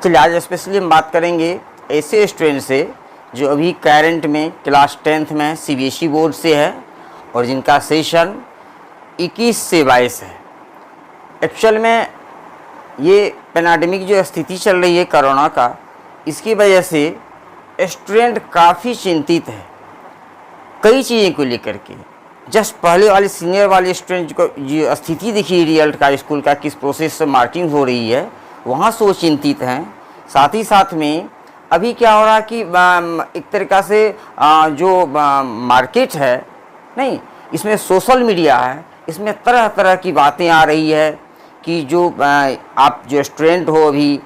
चलिए आज स्पेशली हम बात करेंगे ऐसे स्टूडेंट से जो अभी करंट में क्लास 10th में सीबीएसई बोर्ड से है और जिनका सेशन 21 से 22 है। एक्चुअल में ये पैंडेमिक जो स्थिति चल रही है कोरोना का, इसकी वजह से स्टूडेंट काफ़ी चिंतित है कई चीज़ों को लेकर के। जस्ट पहले वाले सीनियर वाले स्टूडेंट को जो स्थिति दिखी रिजल्ट का स्कूल का किस प्रोसेस से मार्किंग हो रही है, वहाँ से वो चिंतित हैं। साथ ही साथ में अभी क्या हो रहा है कि एक तरीक़ा से जो मार्केट है नहीं, इसमें सोशल मीडिया है, इसमें तरह तरह की बातें आ रही है कि जो आप जो स्टूडेंट हो अभी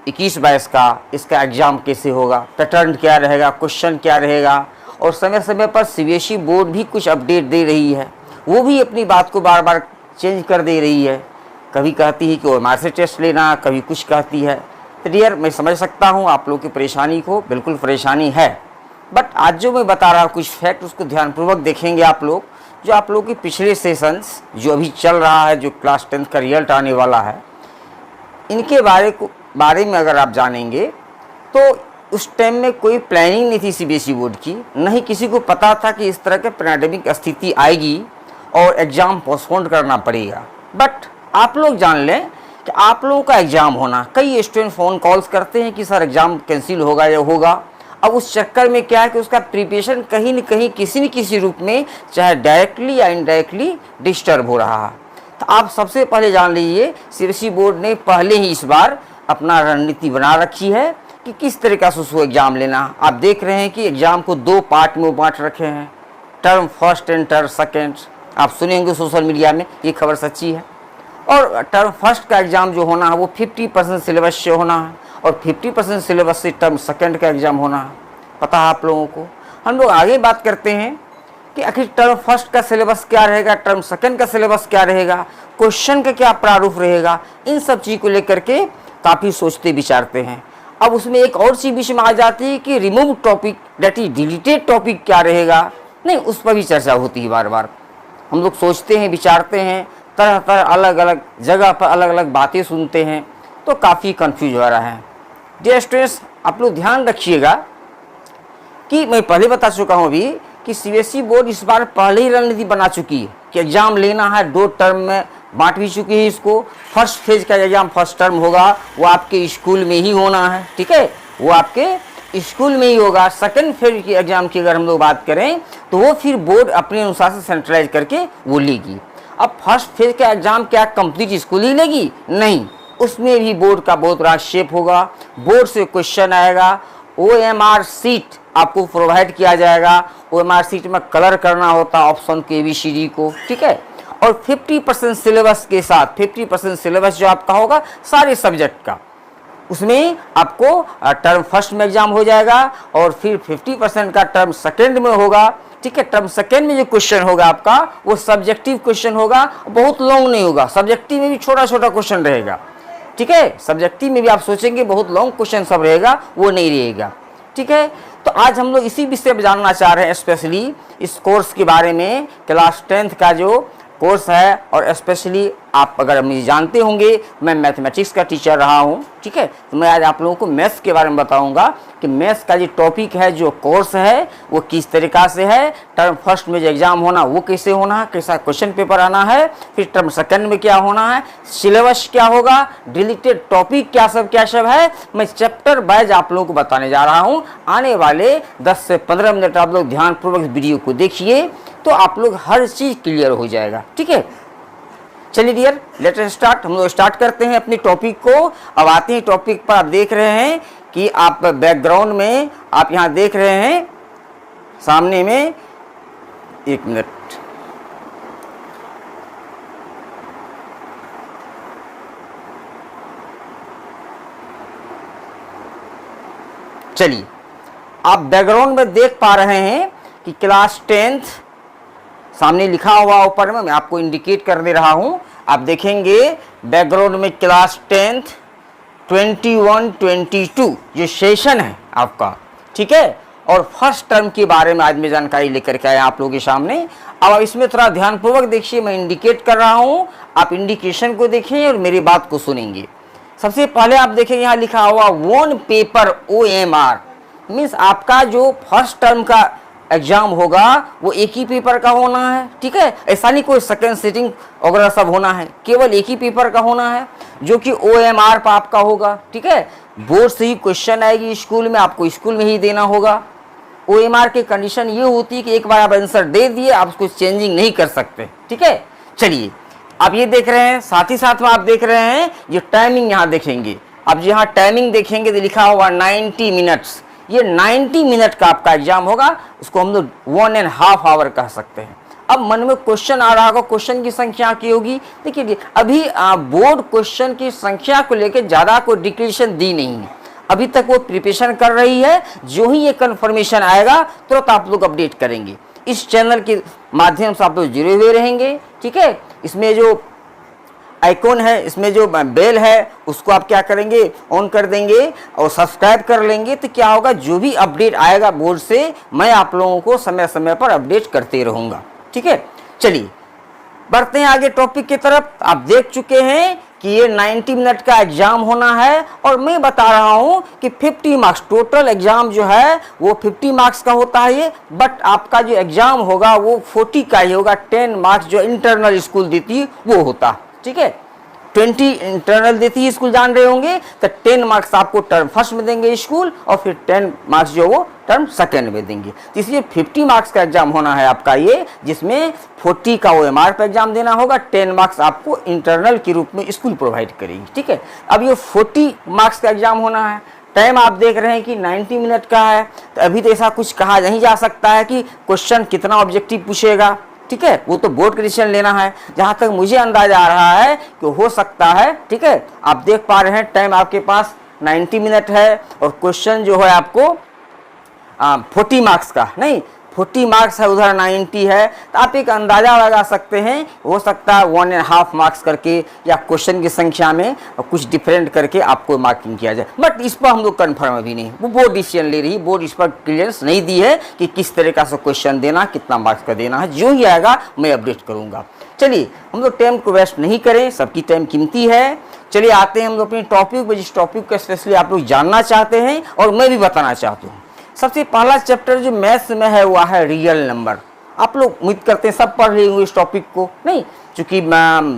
21-22 का, इसका एग्ज़ाम कैसे होगा, पैटर्न क्या रहेगा, क्वेश्चन क्या रहेगा। और समय समय पर सीबीएसई बोर्ड भी कुछ अपडेट दे रही है, वो भी अपनी बात को बार बार चेंज कर दे रही है। कभी कहती है कि ओएमआर से टेस्ट लेना, कभी कुछ कहती है। तो डियर, मैं समझ सकता हूँ आप लोगों की परेशानी को, बिल्कुल परेशानी है। बट आज जो मैं बता रहा हूँ कुछ फैक्ट, उसको ध्यानपूर्वक देखेंगे आप लोग। जो आप लोगों के पिछले सेशंस जो अभी चल रहा है, जो क्लास 10th का रिजल्ट आने वाला है, इनके बारे में अगर आप जानेंगे तो उस टाइम में कोई प्लानिंग नहीं थी सीबीएसई बोर्ड की, नहीं किसी को पता था कि इस तरह के पैंडेमिक स्थिति आएगी और एग्ज़ाम पोस्टपोन करना पड़ेगा। बट आप लोग जान लें कि आप लोगों का एग्ज़ाम होना, कई स्टूडेंट फ़ोन कॉल्स करते हैं कि सर एग्ज़ाम कैंसिल होगा या होगा। अब उस चक्कर में क्या है कि उसका प्रिपरेशन कहीं न कहीं किसी न किसी रूप में, चाहे डायरेक्टली या इनडायरेक्टली, डिस्टर्ब हो रहा है। तो आप सबसे पहले जान लीजिए, सीबीएसई बोर्ड ने पहले ही इस बार अपना रणनीति बना रखी है कि किस तरीक़ा से उसको एग्ज़ाम लेना। आप देख रहे हैं कि एग्ज़ाम को 2 पार्ट में बांट रखे हैं, term first and term second. आप सुने होंगे सोशल मीडिया में, ये खबर सच्ची है। और टर्म फर्स्ट का एग्ज़ाम जो होना है वो 50% सिलेबस से होना है और 50% सिलेबस से टर्म सेकेंड का एग्ज़ाम होना है। पता है आप लोगों को। हम लोग आगे बात करते हैं कि आखिर टर्म फर्स्ट का सिलेबस क्या रहेगा, टर्म सेकेंड का सिलेबस क्या रहेगा, क्वेश्चन का क्या प्रारूप रहेगा। इन सब चीज़ को लेकर के काफ़ी सोचते विचारते हैं। अब उसमें एक और चीज़ बीच में आ जाती है कि remove topic, that is deleted topic क्या रहेगा, नहीं उस पर भी चर्चा होती है। बार बार हम लोग सोचते हैं, विचारते हैं, तरह तरह अलग अलग जगह पर अलग अलग बातें सुनते हैं, तो काफ़ी कंफ्यूज हो रहा है। डियर स्टूडेंट्स, आप लोग ध्यान रखिएगा कि मैं पहले बता चुका हूँ अभी कि सीबीएसई बोर्ड इस बार पहले ही रणनीति बना चुकी है कि एग्ज़ाम लेना है, 2 टर्म में बांट भी चुकी है इसको। फर्स्ट फेज का एग्ज़ाम फर्स्ट टर्म होगा, वो आपके स्कूल में ही होना है, ठीक है, वो आपके स्कूल में ही होगा। सेकंड फेज के एग्ज़ाम की अगर हम लोग बात करें तो वो फिर बोर्ड अपने अनुसार से सेंट्रलाइज करके वो लेगी। अब फर्स्ट फेज का एग्ज़ाम क्या कंप्लीट स्कूल ही लेगी? नहीं, उसमें भी बोर्ड का बहुत बड़ा शेप होगा। बोर्ड से क्वेश्चन आएगा, ओएमआर सीट आपको प्रोवाइड किया जाएगा। ओएमआर सीट में कलर करना होता है ऑप्शन के ABCD को, ठीक है। और 50% सिलेबस के साथ, 50% सिलेबस जो आपका होगा सारे सब्जेक्ट का, उसमें आपको टर्म फर्स्ट में एग्ज़ाम हो जाएगा और फिर 50% का टर्म सेकेंड में होगा, ठीक है। टर्म सेकेंड में जो क्वेश्चन होगा आपका वो सब्जेक्टिव क्वेश्चन होगा, बहुत लॉन्ग नहीं होगा। सब्जेक्टिव में भी छोटा छोटा क्वेश्चन रहेगा, ठीक है। सब्जेक्टिव में भी आप सोचेंगे बहुत लॉन्ग क्वेश्चन सब रहेगा, वो नहीं रहेगा, ठीक है। तो आज हम लोग इसी विषय पर जानना चाह रहे हैं, स्पेशली इस कोर्स के बारे में। क्लास 10th का जो कोर्स है, और स्पेशली आप अगर मुझे जानते होंगे, मैं मैथमेटिक्स का टीचर रहा हूँ, ठीक है। तो मैं आज आप लोगों को मैथ्स के बारे में बताऊंगा कि मैथ्स का जो टॉपिक है, जो कोर्स है, वो किस तरीक़ा से है। टर्म फर्स्ट में जो एग्ज़ाम होना वो कैसे होना है, कैसा क्वेश्चन पेपर आना है, फिर टर्म सेकेंड में क्या होना है, सिलेबस क्या होगा, डिलीटेड टॉपिक क्या सब है। मैं चैप्टर वाइज आप लोगों को बताने जा रहा हूँ। आने वाले 10 से 15 मिनट आप लोग ध्यानपूर्वक वीडियो को देखिए, तो आप लोग हर चीज़ क्लियर हो जाएगा, ठीक है। चलिए डियर, लेट अस स्टार्ट। हम लोग स्टार्ट करते हैं अपनी टॉपिक को। अब आते हैं टॉपिक पर। आप देख रहे हैं कि आप बैकग्राउंड में आप यहाँ देख रहे हैं सामने में, 1 मिनट, चलिए आप बैकग्राउंड में देख पा रहे हैं कि क्लास 10th सामने लिखा हुआ ऊपर में, मैं आपको इंडिकेट कर दे रहा हूं। आप देखेंगे बैकग्राउंड में क्लास 10th 21-22 जो सेशन है आपका, ठीक है। और फर्स्ट टर्म के बारे में आज मैं जानकारी लेकर के आया आप लोगों के सामने। अब इसमें थोड़ा ध्यानपूर्वक देखिए, मैं इंडिकेट कर रहा हूं, आप इंडिकेशन को देखें और मेरी बात को सुनेंगे। सबसे पहले आप देखेंगे यहाँ लिखा हुआ वन पेपर OMR, मीन्स आपका जो फर्स्ट टर्म का एग्जाम होगा वो एक ही पेपर का होना है, ठीक है। ऐसा नहीं कोई सेकंड सिटिंग वगैरह सब होना है, केवल एक ही पेपर का होना है जो कि OMR पर आपका होगा, ठीक है। बोर्ड से ही क्वेश्चन आएगी स्कूल में, आपको स्कूल में ही देना होगा। OMR की कंडीशन ये होती है कि एक बार आप आंसर दे दिए आप उसको चेंजिंग नहीं कर सकते, ठीक है। चलिए आप ये देख रहे हैं, साथ ही साथ में आप देख रहे हैं ये टाइमिंग यहाँ देखेंगे। अब यहाँ टाइमिंग देखेंगे तो लिखा हुआ 90 मिनट्स, ये 90 मिनट का आपका एग्जाम होगा, उसको हम लोग 1.5 आवर कह सकते हैं। अब मन में क्वेश्चन आ रहा होगा, क्वेश्चन की संख्या क्या होगी? देखिए अभी बोर्ड क्वेश्चन की संख्या को लेकर ज़्यादा कोई डिक्लेरेशन दी नहीं है, अभी तक वो प्रिपरेशन कर रही है। जो ही ये कंफर्मेशन आएगा तुरंत आप लोग अपडेट करेंगे। इस चैनल के माध्यम से आप लोग जुड़े हुए रहेंगे, ठीक है। इसमें जो आइकॉन है, इसमें जो बेल है उसको आप क्या करेंगे, ऑन कर देंगे और सब्सक्राइब कर लेंगे, तो क्या होगा जो भी अपडेट आएगा बोर्ड से मैं आप लोगों को समय समय पर अपडेट करते रहूँगा, ठीक है। चलिए बढ़ते हैं आगे टॉपिक की तरफ। आप देख चुके हैं कि ये 90 मिनट का एग्जाम होना है और मैं बता रहा हूं कि 50 मार्क्स टोटल एग्जाम जो है वो 50 मार्क्स का होता है ये, बट आपका जो एग्जाम होगा वो 40 का ही होगा। 10 मार्क्स जो इंटरनल स्कूल देती है वो होता, ठीक है। 20 इंटरनल देती है स्कूल, जान रहे होंगे, तो 10 मार्क्स आपको टर्म फर्स्ट में देंगे स्कूल और फिर 10 मार्क्स जो वो टर्म सेकेंड में देंगे। तो इसलिए 50 मार्क्स का एग्जाम होना है आपका ये, जिसमें 40 का OMR पर एग्जाम देना होगा, 10 मार्क्स आपको इंटरनल के रूप में स्कूल प्रोवाइड करेगी, ठीक है। अब ये 40 मार्क्स का एग्जाम होना है। टाइम आप देख रहे हैं कि 90 मिनट का है, तो अभी तो ऐसा कुछ कहा नहीं जा सकता है कि क्वेश्चन कितना ऑब्जेक्टिव पूछेगा, ठीक है। वो तो बोर्ड का डिसीजन लेना है। जहां तक मुझे अंदाजा आ रहा है कि हो सकता है, ठीक है। आप देख पा रहे हैं टाइम आपके पास 90 मिनट है और क्वेश्चन जो है आपको 40 मार्क्स का, नहीं 40 मार्क्स है, उधर 90 है, तो आप एक अंदाजा लगा सकते हैं हो सकता है 1.5 मार्क्स करके या क्वेश्चन की संख्या में कुछ डिफरेंट करके आपको मार्किंग किया जाए। बट इस पर हम लोग कन्फर्म अभी नहीं, वो बोर्ड डिसीजन ले रही, बोर्ड इस पर क्लियरेंस नहीं दी है कि किस तरीका से क्वेश्चन देना, कितना मार्क्स का देना है। जो ही आएगा मैं अपडेट करूँगा। चलिए हम लोग टाइम को वेस्ट नहीं करें, सबकी टाइम कीमती है। चलिए आते हैं हम लोग अपने टॉपिक पर, जिस टॉपिक को स्पेशली आप लोग जानना चाहते हैं और मैं भी बताना चाहता हूँ। सबसे पहला चैप्टर जो मैथ्स में है वह है रियल नंबर। आप लोग उम्मीद करते हैं सब पढ़ लिए होंगे इस टॉपिक को, नहीं चूंकि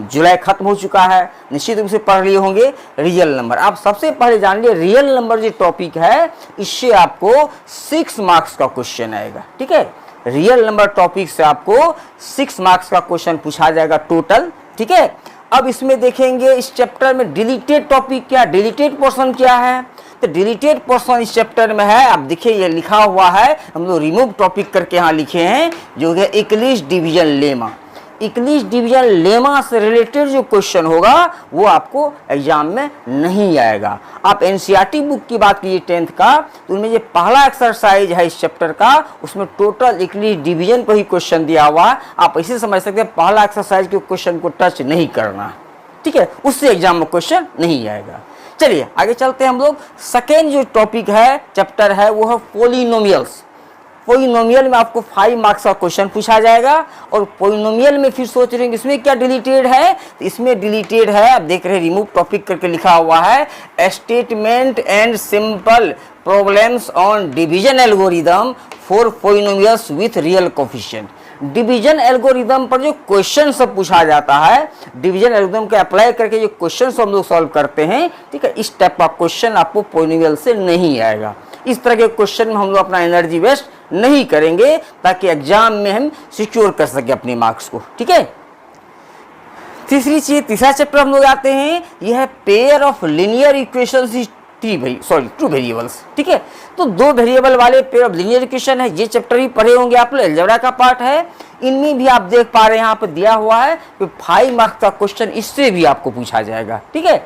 जुलाई खत्म हो चुका है, निश्चित रूप से पढ़ लिए होंगे रियल नंबर। आप सबसे पहले जान लिए रियल नंबर जो टॉपिक है, इससे आपको 6 मार्क्स का क्वेश्चन आएगा, ठीक है। रियल नंबर टॉपिक से आपको 6 मार्क्स का क्वेश्चन पूछा जाएगा टोटल, ठीक है। अब इसमें देखेंगे इस चैप्टर में डिलीटेड टॉपिक क्या, डिलीटेड पोर्शन क्या है। तो डिलीटेड पोर्शन इस चैप्टर में है, आप देखिए ये लिखा हुआ है, हम लोग रिमूव टॉपिक करके यहाँ लिखे हैं, जो है इक्लिश डिवीजन लेमा। इक्लिश डिवीजन लेमा से रिलेटेड जो क्वेश्चन होगा वो आपको एग्जाम में नहीं आएगा। आप एनसीईआरटी बुक की बात कीजिए 10th का, तो उनमें ये पहला एक्सरसाइज है इस चैप्टर का, उसमें टोटल इक्लिश डिवीजन पर ही क्वेश्चन दिया हुआ है। आप ऐसे समझ सकते हैं पहला एक्सरसाइज के क्वेश्चन को टच नहीं करना, ठीक है, उससे एग्जाम में क्वेश्चन नहीं आएगा। चलिए आगे चलते हैं हम लोग। सेकेंड जो टॉपिक है चैप्टर है वो है पॉलिनोमियल्स। पॉलिनोमियल में आपको 5 मार्क्स का क्वेश्चन पूछा जाएगा और पॉलिनोमियल में फिर सोच रहे हैं इसमें क्या डिलीटेड है, तो इसमें डिलीटेड है, आप देख रहे हैं रिमूव टॉपिक करके लिखा हुआ है, statement and simple problems on division algorithm for polynomials with real coefficient. Division algorithm पर जो क्वेश्चन सब पूछा जाता है, डिवीजन एल्गोरिदम को अप्लाई करके जो क्वेश्चन हम लोग सॉल्व करते हैं, ठीक है, इस टाइप का क्वेश्चन आपको पॉलिनोमियल से नहीं आएगा। इस तरह के क्वेश्चन में हम लोग अपना एनर्जी वेस्ट नहीं करेंगे ताकि एग्जाम में हम सिक्योर कर सके अपने मार्क्स को, ठीक है। तीसरा चैप्टर हम लोग आते हैं, यह है pair of linear equations two variables, ठीक है। तो 2 वेरिएबल वाले पेयर ऑफ लीनियर इक्वेशन है, ये चैप्टर ही पढ़े होंगे आप लोग, अलजेब्रा का पार्ट है। इनमें भी आप देख पा रहे हैं यहाँ पर दिया हुआ है कि 5 मार्क्स का क्वेश्चन इससे भी आपको पूछा जाएगा, ठीक है।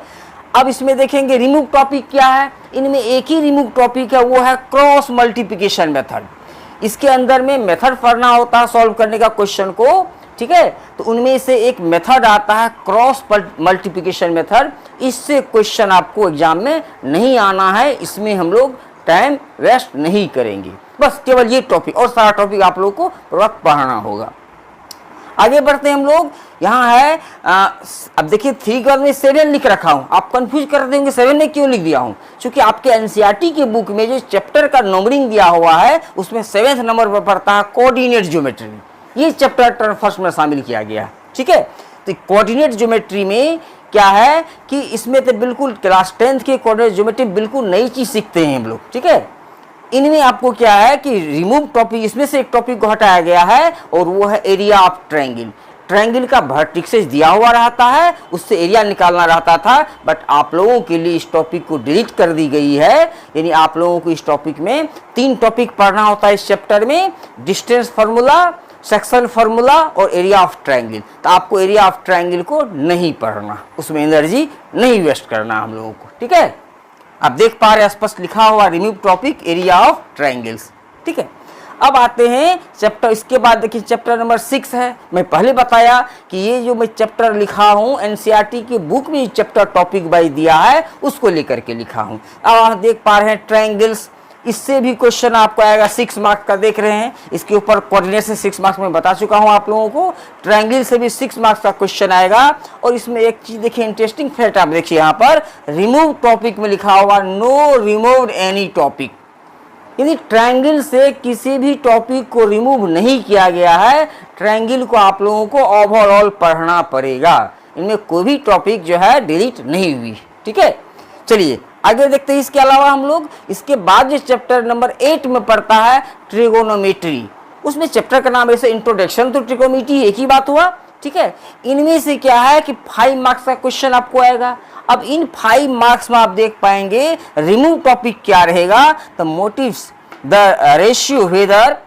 अब इसमें देखेंगे रिमूव टॉपिक क्या है, इनमें एक ही रिमूव टॉपिक है, वो है क्रॉस मल्टीप्लिकेशन मेथड। इसके अंदर में मेथड पढ़ना होता है सॉल्व करने का क्वेश्चन को, ठीक है। तो उनमें से एक मेथड आता है क्रॉस मल्टीप्लिकेशन मेथड, इससे क्वेश्चन आपको एग्जाम में नहीं आना है, इसमें हम लोग टाइम वेस्ट नहीं करेंगे। बस केवल ये टॉपिक, और सारा टॉपिक आप लोगों को पूरा पढ़ना होगा। आगे बढ़ते हैं हम लोग, यहाँ है अब देखिए 3 के बाद में 7 लिख रखा हूँ, आप कंफ्यूज कर देंगे 7 ने क्यों लिख दिया हूँ, क्योंकि आपके एनसीईआरटी के बुक में जो चैप्टर का नंबरिंग दिया हुआ है उसमें 7वें नंबर पर पड़ता है कोऑर्डिनेट ज्योमेट्री, ये चैप्टर टर्म फर्स्ट में शामिल किया गया। ठीक है, तो कोऑर्डिनेट ज्योमेट्री में क्या है कि इसमें तो बिल्कुल क्लास 10th के कोऑर्डिनेट ज्योमेट्री बिल्कुल नई चीज सीखते हैं हम लोग। ठीक है, इनमें आपको क्या है कि रिमूव टॉपिक, इसमें से एक टॉपिक को हटाया गया है और वो है एरिया ऑफ ट्रायंगल। ट्रायंगल का वर्टिसेस दिया हुआ रहता है, उससे एरिया निकालना रहता था, बट आप लोगों के लिए इस टॉपिक को डिलीट कर दी गई है। यानी आप लोगों को इस टॉपिक में 3 टॉपिक पढ़ना होता है इस चैप्टर में, डिस्टेंस फार्मूला, सेक्शन फार्मूला और एरिया ऑफ ट्रायंगल। तो आपको एरिया ऑफ ट्रायंगल को नहीं पढ़ना, उसमें एनर्जी नहीं वेस्ट करना हम लोगों को। ठीक है, आप देख पा रहे हैं स्पष्ट लिखा हुआ remove topic area of triangles. ठीक है, अब आते हैं चैप्टर, इसके बाद देखिए चैप्टर नंबर 6 है। मैं पहले बताया कि ये जो मैं चैप्टर लिखा हूँ एनसीईआरटी की बुक में चैप्टर टॉपिक वाइज दिया है उसको लेकर के लिखा हूँ। अब आप देख पा रहे हैं ट्रायंगल्स, इससे भी क्वेश्चन आपको आएगा 6 मार्क्स का, देख रहे हैं इसके ऊपर कोऑर्डिनेट से 6 मार्क्स में बता चुका हूं आप लोगों को। ट्रायंगल से भी 6 मार्क्स का क्वेश्चन आएगा। और इसमें एक चीज देखिए इंटरेस्टिंग फैक्ट, आप देखिए यहाँ पर रिमूव टॉपिक में लिखा हुआ नो रिमूव एनी टॉपिक, यानी ट्रायंगल से किसी भी टॉपिक को रिमूव नहीं किया गया है। ट्रायंगल को आप लोगों को ओवरऑल पढ़ना पड़ेगा, इनमें कोई भी टॉपिक जो है डिलीट नहीं हुई। ठीक है, चलिए आगे देखते हैं। इसके अलावा हम लोग इसके बाद जो चैप्टर नंबर 8 में पढ़ता है ट्रिगोनोमेट्री, उसमें चैप्टर का नाम ऐसे इंट्रोडक्शन टू ट्रिगोनोमेट्री, एक ही बात हुआ। ठीक है, इनमें से क्या है कि 5 मार्क्स का क्वेश्चन आपको आएगा। अब इन 5 मार्क्स में आप देख पाएंगे रिमूव टॉपिक क्या रहेगा, the motives the ratio whether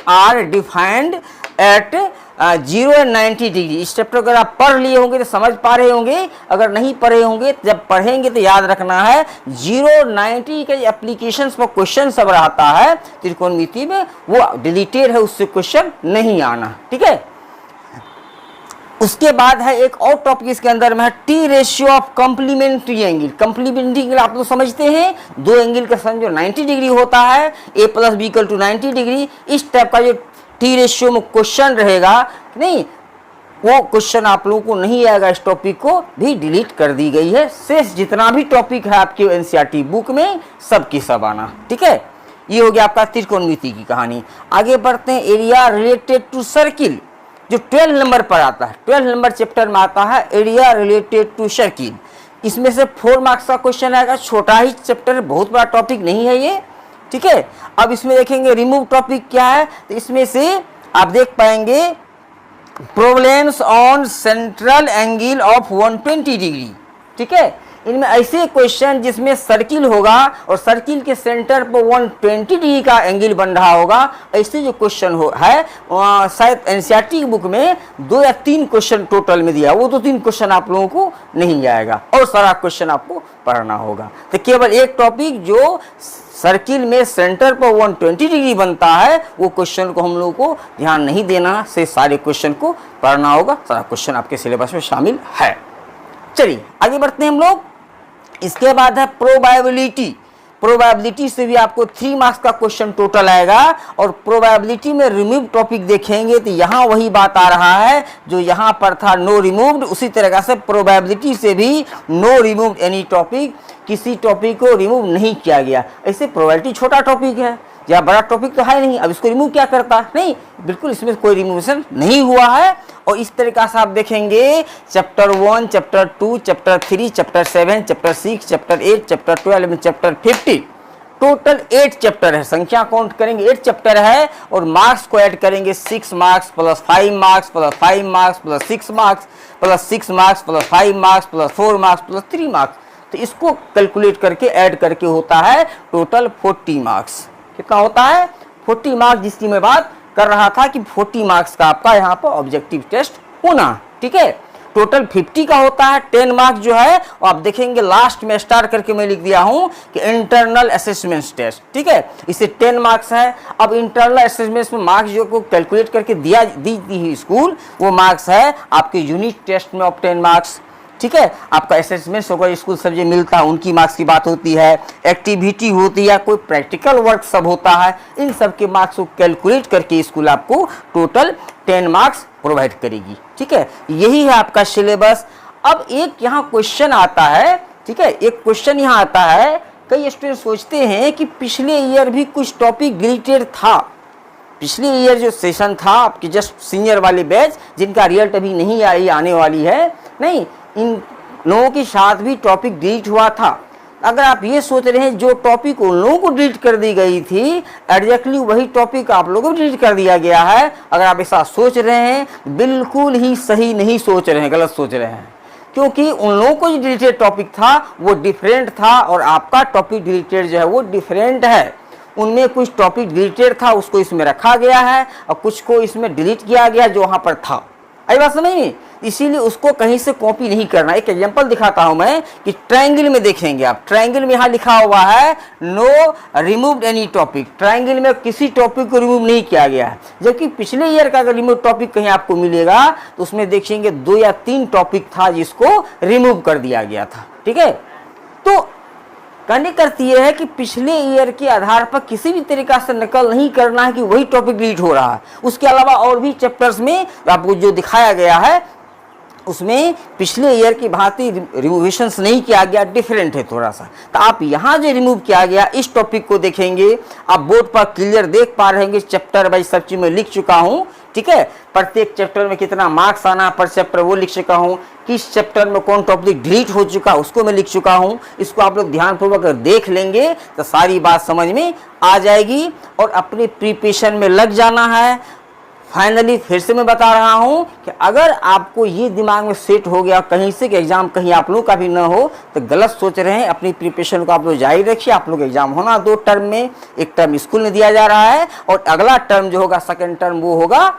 are defined at 0 and 90 degree. इस चैप्टर अगर आप पढ़ लिए होंगे तो समझ पा रहे होंगे, अगर नहीं पढ़े होंगे जब पढ़ेंगे तो याद रखना है 0-90 के एप्लीकेशंस पर क्वेश्चन सब रहता है त्रिकोणमिति में, वो डिलीटेड है, उससे क्वेश्चन नहीं आना। ठीक है, उसके बाद है एक और टॉपिक इसके अंदर में है T ratio of complementary angle. Complementary angle आप लोग समझते हैं, 2 एंगल का सम जो 90 डिग्री होता है, a + b = 90 डिग्री। इस टाइप का जो टी रेशियो में क्वेश्चन रहेगा नहीं, वो क्वेश्चन आप लोगों को नहीं आएगा, इस टॉपिक को भी डिलीट कर दी गई है। शेष जितना भी टॉपिक है आपके एनसीईआरटी बुक में सब की सब आना। ठीक है, ये हो गया आपका त्रिकोणमिति की कहानी। आगे बढ़ते हैं, एरिया रिलेटेड टू सर्किल जो 12 नंबर पर आता है, 12 नंबर चैप्टर में आता है एरिया रिलेटेड टू सर्किल। इसमें से 4 मार्क्स का क्वेश्चन आएगा, छोटा ही चैप्टर, बहुत बड़ा टॉपिक नहीं है ये। ठीक है, अब इसमें देखेंगे रिमूव टॉपिक क्या है, तो इसमें से आप देख पाएंगे problems on central angle of 120 degree. ठीक है, इनमें ऐसे क्वेश्चन जिसमें सर्किल होगा और सर्किल के सेंटर पर 120 डिग्री का एंगल बन रहा होगा, ऐसे जो क्वेश्चन है शायद एनसीईआरटी की बुक में 2 या 3 क्वेश्चन टोटल में दिया, वो 2-3 क्वेश्चन आप लोगों को नहीं आएगा और सारा क्वेश्चन आपको पढ़ना होगा। तो केवल एक टॉपिक जो सर्किल में सेंटर पर 120 डिग्री बनता है, वो क्वेश्चन को हम लोगों को ध्यान नहीं देना, से सारे क्वेश्चन को पढ़ना होगा, सारा क्वेश्चन आपके सिलेबस में शामिल है। चलिए आगे बढ़ते हैं हम लोग। इसके बाद है प्रोबेबिलिटी। प्रोबेबिलिटी से भी आपको 3 मार्क्स का क्वेश्चन टोटल आएगा। और प्रोबेबिलिटी में रिमूव टॉपिक देखेंगे तो यहाँ वही बात आ रहा है जो यहाँ पर था नो रिमूव्ड, उसी तरह से प्रोबेबिलिटी से भी नो रिमूव्ड एनी टॉपिक, किसी टॉपिक को रिमूव नहीं किया गया। ऐसे प्रोबेबिलिटी छोटा टॉपिक है या बड़ा टॉपिक तो है नहीं, अब इसको रिमूव क्या करता, नहीं, बिल्कुल इसमें कोई रिमूवेशन नहीं हुआ है। और इस तरीका से आप देखेंगे chapter 1, chapter 2, chapter 3, chapter 7, chapter 6, chapter 8, chapter 12, chapter 15, total 8 chapter है। संख्या काउंट करेंगे 8 चैप्टर है और मार्क्स को ऐड करेंगे 6 marks plus 5 marks plus 5 marks plus 6 marks plus 6 marks plus 5 marks plus 4 marks plus 3 marks. तो इसको कैलकुलेट करके ऐड करके होता है टोटल 40 मार्क्स। कितना होता है 40 मार्क्स, जिसकी मैं बात कर रहा था कि 40 मार्क्स का आपका यहाँ पर ऑब्जेक्टिव टेस्ट होना। ठीक है, टोटल 50 का होता है। 10 मार्क्स जो है और आप देखेंगे लास्ट में स्टार करके मैं लिख दिया हूँ कि इंटरनल असेसमेंट टेस्ट। ठीक है, इसे 10 मार्क्स है। अब इंटरनल असेसमेंट में मार्क्स जो को कैलकुलेट करके दी स्कूल, वो मार्क्स है आपके यूनिट टेस्ट में ऑफ 10 मार्क्स, ठीक है। आपका असेसमेंट होगा, स्कूल सब्जेक्ट मिलता है उनकी मार्क्स की बात होती है, एक्टिविटी होती है, कोई प्रैक्टिकल वर्क सब होता है, इन सब के मार्क्स को कैलकुलेट करके स्कूल आपको टोटल 10 मार्क्स प्रोवाइड करेगी। ठीक है, यही है आपका सिलेबस। अब एक यहाँ क्वेश्चन आता है, ठीक है, एक क्वेश्चन यहाँ आता है, कई स्टूडेंट सोचते हैं कि पिछले ईयर भी कुछ टॉपिक डिलीटेड था, पिछले ईयर जो सेशन था आपके जस्ट सीनियर वाले बैच जिनका रिजल्ट अभी नहीं आई, आने वाली है, नहीं, इन लोगों के साथ भी टॉपिक डिलीट हुआ था। अगर आप ये सोच रहे हैं जो टॉपिक उन लोगों को डिलीट कर दी गई थी एग्जैक्टली वही टॉपिक आप लोगों को डिलीट कर दिया गया है, अगर आप ऐसा सोच रहे हैं बिल्कुल ही सही नहीं सोच रहे हैं, गलत सोच रहे हैं, क्योंकि उन लोगों को जो डिलीटेड टॉपिक था वो डिफरेंट था और आपका टॉपिक डिलीटेड जो है वो डिफरेंट है। उनमें कुछ टॉपिक डिलीटेड था उसको इसमें रखा गया है और कुछ को इसमें डिलीट किया गया जो वहाँ पर था। आई बात समझ में? इसीलिए उसको कहीं से कॉपी नहीं करना। एक एग्जांपल दिखाता हूं मैं कि ट्रायंगल में देखेंगे आप, ट्रायंगल में यहाँ लिखा हुआ है no removed any topic, triangle में किसी टॉपिक को रिमूव नहीं किया गया है। जबकि पिछले ईयर का अगर रिमूव टॉपिक कहीं आपको मिलेगा तो उसमें देखेंगे 2 या 3 टॉपिक था जिसको रिमूव कर दिया गया था। ठीक है, तो कहने का अर्थ यह है कि पिछले ईयर के आधार पर किसी भी तरीका से नकल नहीं करना है कि वही टॉपिक डिलीट हो रहा है। उसके अलावा और भी चैप्टर्स में आपको जो दिखाया गया है उसमें पिछले ईयर की भांति रिमूवेशंस नहीं किया गया, डिफरेंट है थोड़ा सा। तो आप यहाँ जो रिमूव किया गया इस टॉपिक को देखेंगे, आप बोर्ड पर क्लियर देख पा रहे हैं, चैप्टर वाइज सब चीज मैं लिख चुका हूँ। ठीक है, प्रत्येक चैप्टर में कितना मार्क्स आना पर चैप्टर वो लिख चुका हूँ, किस चैप्टर में कौन टॉपिक डिलीट हो चुका उसको मैं लिख चुका हूँ। इसको आप लोग ध्यानपूर्वक अगर देख लेंगे तो सारी बात समझ में आ जाएगी और अपने प्रिपरेशन में लग जाना है। फाइनली फिर से मैं बता रहा हूं कि अगर आपको ये दिमाग में सेट हो गया कहीं से कि एग्जाम कहीं आप लोग का भी ना हो तो गलत सोच रहे हैं। अपनी प्रिपरेशन को आप लोग जारी रखिए। आप लोग एग्जाम होना 2 टर्म में, एक टर्म स्कूल में दिया जा रहा है और अगला टर्म जो होगा सेकेंड टर्म वो होगा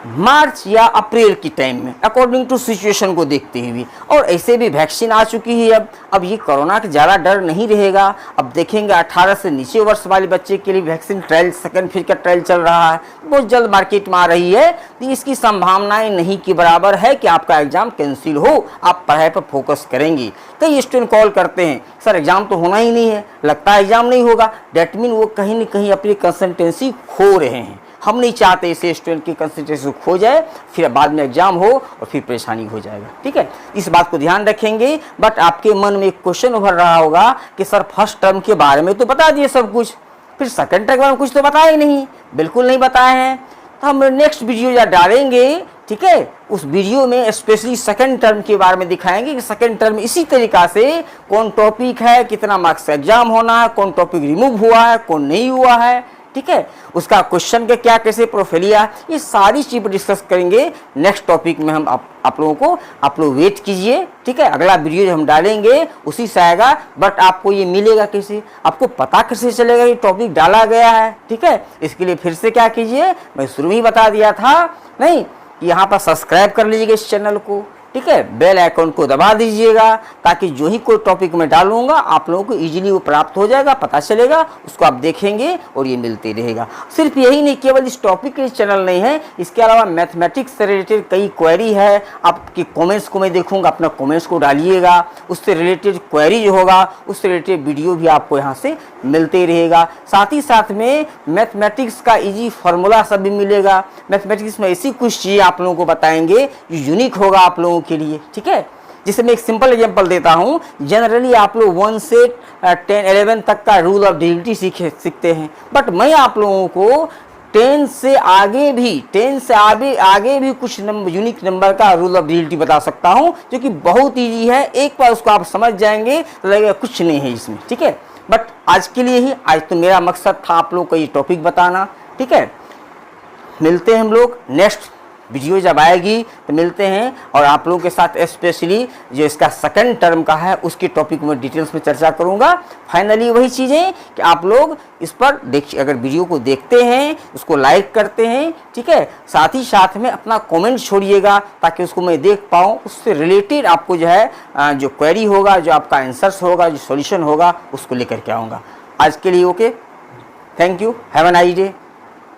मार्च या अप्रैल की टाइम में, अकॉर्डिंग टू सिचुएशन को देखते हुए। और ऐसे भी वैक्सीन आ चुकी है, अब ये कोरोना का ज़्यादा डर नहीं रहेगा। अब देखेंगे 18 से नीचे वर्ष वाले बच्चे के लिए वैक्सीन ट्रायल सेकंड फेज का ट्रायल चल रहा है, बहुत जल्द मार्केट में आ रही है। तो इसकी संभावनाएं नहीं के बराबर है कि आपका एग्जाम कैंसिल हो, आप पढ़ाई पर फोकस करेंगे। कई स्टूडेंट कॉल करते हैं सर एग्जाम तो होना ही नहीं है, लगता है एग्जाम नहीं होगा, डेट मीन वो कहीं न कहीं अपनी कंसिस्टेंसी खो रहे हैं। हम नहीं चाहते ऐसे स्टूडेंट की कंसंट्रेशन खो जाए, फिर बाद में एग्जाम हो और फिर परेशानी हो जाएगा। ठीक है, इस बात को ध्यान रखेंगे। बट आपके मन में एक क्वेश्चन उभर रहा होगा कि सर फर्स्ट टर्म के बारे में तो बता दिए सब कुछ, फिर सेकंड टर्म के बारे में कुछ तो बताया ही नहीं। बिल्कुल नहीं बताए हैं, तो हम नेक्स्ट वीडियो या डालेंगे। ठीक है, उस वीडियो में स्पेशली सेकंड टर्म के बारे में दिखाएंगे कि सेकंड टर्म इसी तरीका से कौन टॉपिक है, कितना मार्क्स एग्जाम होना है, कौन टॉपिक रिमूव हुआ है, कौन नहीं हुआ है। ठीक है, उसका क्वेश्चन के क्या कैसे प्रोफाइलिया, ये सारी चीज पर डिस्कस करेंगे नेक्स्ट टॉपिक में। हम आप लोगों को, आप लोग वेट कीजिए। ठीक है, अगला वीडियो जो हम डालेंगे उसी से आएगा। बट आपको ये मिलेगा कैसे, आपको पता कैसे चलेगा ये टॉपिक डाला गया है। ठीक है, इसके लिए फिर से क्या कीजिए, मैं शुरू में ही बता दिया था, नहीं, यहाँ पर सब्सक्राइब कर लीजिएगा इस चैनल को। ठीक है, बेल आइकन को दबा दीजिएगा ताकि जो ही कोई टॉपिक मैं डालूंगा आप लोगों को इजीली वो प्राप्त हो जाएगा, पता चलेगा, उसको आप देखेंगे और ये मिलते रहेगा। सिर्फ यही नहीं, केवल इस टॉपिक के चैनल नहीं है, इसके अलावा मैथमेटिक्स से रिलेटेड कई क्वेरी है। आपकी कमेंट्स को मैं देखूंगा, अपना कमेंट्स को डालिएगा, उससे रिलेटेड क्वेरी जो होगा उससे रिलेटेड वीडियो भी आपको यहाँ से मिलते रहेगा। साथ ही साथ में मैथमेटिक्स का इजी फार्मूला सब भी मिलेगा। मैथमेटिक्स में ऐसी कुछ चीज़ें आप लोगों को बताएंगे जो यूनिक होगा आप लोगों के लिए। ठीक है, जिससे मैं एक सिंपल एग्जांपल देता हूं। जनरली आप लोग 1 से 10 11 तक का रूल ऑफ डिविजिबिलिटी सीखते हैं, बट मैं आप लोगों को 10 से आगे भी कुछ यूनिक नंबर का रूल ऑफ डिविजिबिलिटी बता सकता हूं जो कि बहुत ईजी है। एक बार उसको आप समझ जाएंगे तो लगेगा कुछ नहीं है इसमें। ठीक है, बट आज के लिए ही, आज तो मेरा मकसद था आप लोग को ये टॉपिक बताना। ठीक है, मिलते हैं हम लोग नेक्स्ट वीडियो जब आएगी तो मिलते हैं और आप लोगों के साथ स्पेशली जो इसका सेकंड टर्म का है उसके टॉपिक में डिटेल्स में चर्चा करूंगा। फाइनली वही चीज़ें कि आप लोग इस पर देखिए, अगर वीडियो को देखते हैं उसको लाइक करते हैं। ठीक है, साथ ही साथ में अपना कमेंट छोड़िएगा ताकि उसको मैं देख पाऊँ, उससे रिलेटेड आपको जो है जो क्वेरी होगा, जो आपका आंसर्स होगा, जो सॉल्यूशन होगा उसको लेकर के आऊँगा। आज के लिए okay, thank you, have a nice day.